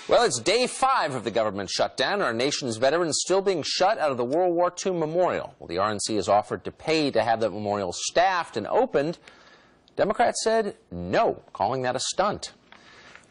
Well, it's day 5 of the government shutdown. Our nation's veterans still being shut out of the World War II memorial. Well, the RNC has offered to pay to have that memorial staffed and opened. Democrats said no, calling that a stunt.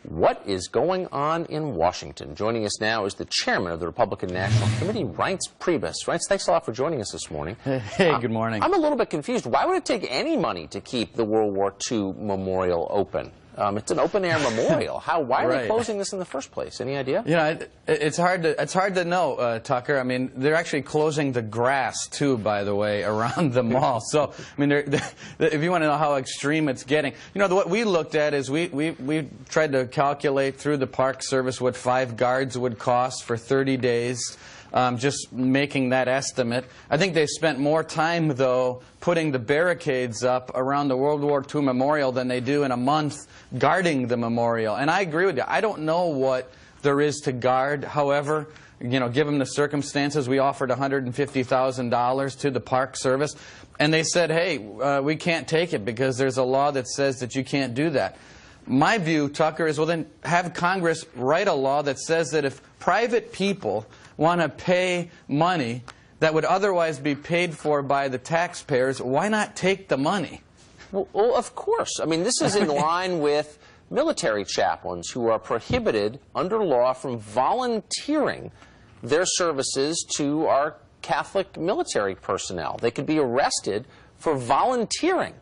What is going on in Washington? Joining us now is the chairman of the Republican National Committee, Reince Priebus. Reince, thanks a lot for joining us this morning. Hey, good morning. I'm a little bit confused. Why would it take any money to keep the World War II memorial open? It's an open-air memorial. Why are they closing this in the first place? Any idea? You know, it's hard to know, Tucker. I mean, they're actually closing the grass, too, by the way, around the mall. So, I mean, if you want to know how extreme it's getting, you know, what we looked at is we tried to calculate through the Park Service what 5 guards would cost for 30 days. Just making that estimate. I think they spent more time, though, putting the barricades up around the World War II memorial than they do in a month guarding the memorial. And I agree with you. I don't know what there is to guard. However, you know, given the circumstances, we offered $150,000 to the Park Service, and they said, hey, we can't take it because there's a law that says that you can't do that. My view, Tucker, is, well, then have Congress write a law that says that if private people want to pay money that would otherwise be paid for by the taxpayers, why not take the money? Well, of course. I mean, this is in line with military chaplains who are prohibited under law from volunteering their services to our Catholic military personnel. They could be arrested for volunteering.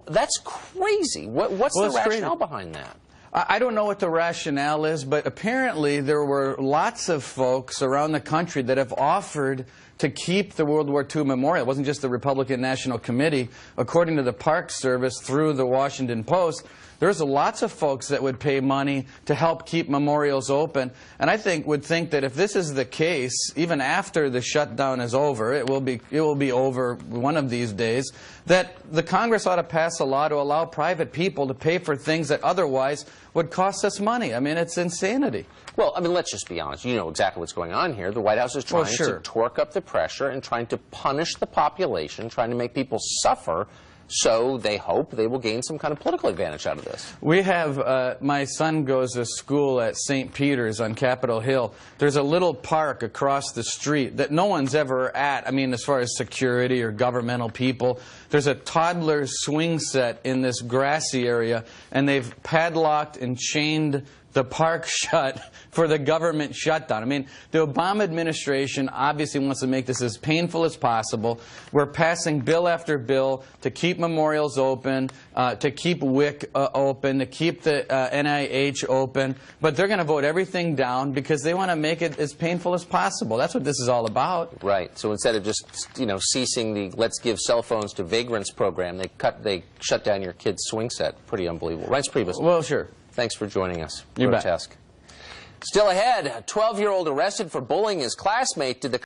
That's crazy. What's the rationale behind that? I don't know what the rationale is, but apparently there were lots of folks around the country that have offered to keep the World War II memorial. It wasn't just the Republican National Committee. According to the Park Service, through the Washington Post, there's lots of folks that would pay money to help keep memorials open. And I would think that if this is the case, even after the shutdown is over, it will be over one of these days, that the Congress ought to pass a law to allow private people to pay for things that otherwise would cost us money. I mean, it's insanity. Well, I mean, let's just be honest. You know exactly what's going on here. The White House is trying to torque up the pressure and trying to punish the population, trying to make people suffer, so they hope they will gain some kind of political advantage out of this. We have, my son goes to school at St. Peter's on Capitol Hill. There's a little park across the street that no one's ever at, I mean, as far as security or governmental people. There's a toddler swing set in this grassy area, and they've padlocked and chained the park shut for the government shutdown. I mean, the Obama administration obviously wants to make this as painful as possible. We're passing bill after bill to keep memorials open, to keep WIC open, to keep the NIH open, but they're going to vote everything down because they want to make it as painful as possible. That's what this is all about. Right. So instead of just, you know, ceasing the Let's Give Cell Phones to Vagrants program, they shut down your kid's swing set. Pretty unbelievable. Reince Priebus. Well, sure. Thanks for joining us. You bet. Still ahead, a 12-year-old arrested for bullying his classmate. Did the